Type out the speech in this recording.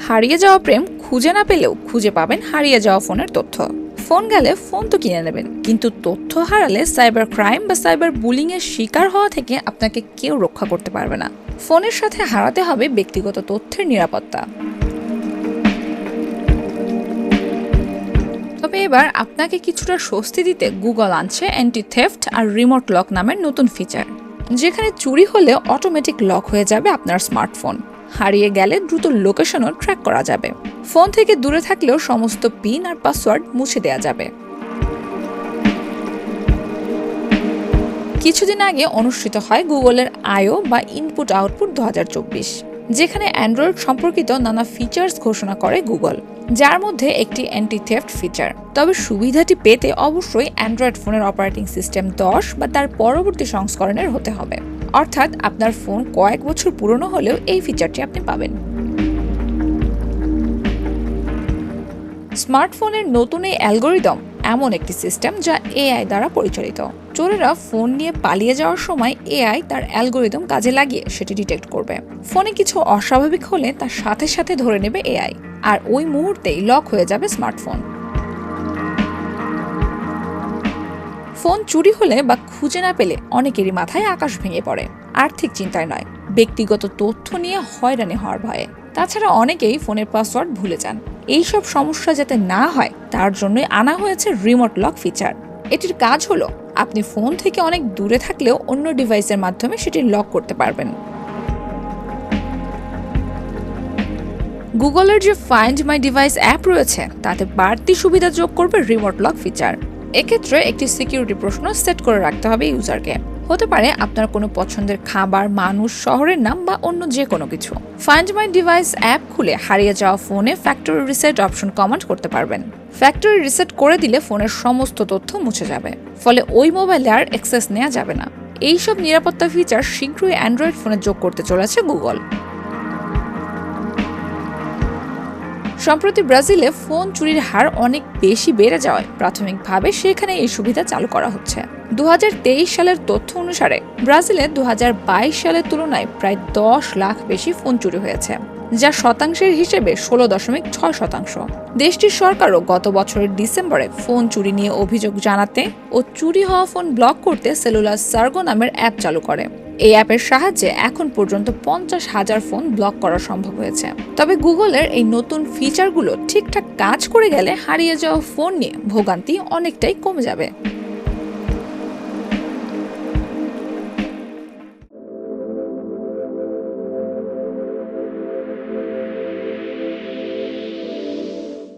হারিয়ে যাওয়া প্রেম খুঁজে না পেলেও খুঁজে পাবেন হারিয়ে যাওয়া ফোনের তথ্য। ফোন গেলে ফোন তো কিনে নেবেন, কিন্তু তথ্য হারালে সাইবার ক্রাইম বা সাইবার বুলিং এর শিকার হওয়া থেকে আপনাকে কেউ রক্ষা করতে পারবে না। ফোনের সাথে হারাতে হবে ব্যক্তিগত তথ্যের নিরাপত্তা। তবে এবার আপনাকে কিছুটা স্বস্তি দিতে গুগল আনছে অ্যান্টি থেফট আর রিমোট লক নামের নতুন ফিচার, যেখানে চুরি হলে অটোমেটিক লক হয়ে যাবে আপনার স্মার্টফোন। হারিয়ে গেলে দ্রুত লোকেশনও ট্র্যাক করা যাবে। ফোন থেকে দূরে থাকলেও সমস্ত পিন আর পাসওয়ার্ড মুছে দেওয়া যাবে। কিছুদিন আগে অনুষ্ঠিত হয় গুগলের আইও বা ইনপুট আউটপুট 2024, যেখানে অ্যান্ড্রয়েড সম্পর্কিত নানা ফিচার্স ঘোষণা করে গুগল, যার মধ্যে একটি অ্যান্টি থেফট ফিচার। তবে সুবিধাটি পেতে অবশ্যই অ্যান্ড্রয়েড ফোনের অপারেটিং সিস্টেম 10 বা তার পরবর্তী সংস্করণের হতে হবে। অর্থাৎ আপনার ফোন কয়েক বছর পুরনো হলেও এই ফিচারটি আপনি পাবেন। স্মার্টফোনের নতুন এই অ্যালগোরিদম এমন একটি সিস্টেম যা এআই দ্বারা পরিচালিত। চোরেরা ফোন নিয়ে পালিয়ে যাওয়ার সময় এআই তার অ্যালগোরিদম কাজে লাগিয়ে সেটি ডিটেক্ট করবে। ফোনে কিছু অস্বাভাবিক হলে তার সাথে সাথে ধরে নেবে এআই, আর ওই মুহূর্তেই লক হয়ে যাবে স্মার্টফোন। ফোন চুরি হলে বা খুঁজে না পেলে অনেকেরই মাথায় আকাশ ভেঙে পড়ে। আর্থিক চিন্তায় নয়, ব্যক্তিগত তথ্য নিয়ে হয়রানি হওয়ার ভয়ে। তাছাড়া অনেকেই ফোনের পাসওয়ার্ড ভুলে যান। এইসব সমস্যা যাতে না হয় তার জন্যই আনা হয়েছে রিমোট লক ফিচার। এটির কাজ হলো আপনি ফোন থেকে অনেক দূরে থাকলেও অন্য ডিভাইসের মাধ্যমে সেটি লক করতে পারবেন। গুগলের যে ফাইন্ড মাই ডিভাইস অ্যাপ রয়েছে তাতে বাড়তি সুবিধা যোগ করবে রিমোট লক ফিচার। এক্ষেত্রে একটি সিকিউরিটি প্রশ্ন সেট করে রাখতে হবে ইউজারকে। হতে পারে আপনার কোনো পছন্দের খাবার, মানুষ, শহরের নাম বা অন্য যে কোনো কিছু। ফাইন্ড মাই ডিভাইস অ্যাপ খুলে হারিয়ে যাওয়া ফোনে ফ্যাক্টরি রিসেট অপশন কমান্ড করতে পারবেন। ফ্যাক্টরি রিসেট করে দিলে ফোনের সমস্ত তথ্য মুছে যাবে, ফলে ওই মোবাইলে আর অ্যাক্সেস নেওয়া যাবে না। এইসব নিরাপত্তা ফিচার শীঘ্রই অ্যান্ড্রয়েড ফোনে যোগ করতে চলেছে গুগল। সম্প্রতি ব্রাজিলে ফোন চুরির হার অনেক বেশি বেড়ে যাওয়ায় প্রাথমিকভাবে সেখানে এই সুবিধা চালু করা হচ্ছে। 2023 সালের তথ্য অনুসারে ব্রাজিলে 2022 সালের তুলনায় প্রায় 10 লাখ বেশি ফোন চুরি হয়েছে, যা শতাংশের হিসেবে 16.6%। দেশটির সরকারও গত বছরের ডিসেম্বরে ফোন চুরি নিয়ে অভিযোগ জানাতে ও চুরি হওয়া ফোন ব্লক করতে সেলুলার সার্গো নামের অ্যাপ চালু করে। এই অ্যাপের সাহায্যে এখন পর্যন্ত 50,000 ফোন ব্লক করা সম্ভব হয়েছে। তবে গুগলের এই নতুন ফিচারগুলো ঠিকঠাক কাজ করে গেলে হারিয়ে যাওয়া ফোন নিয়ে ভোগান্তি অনেকটাই কমে যাবে।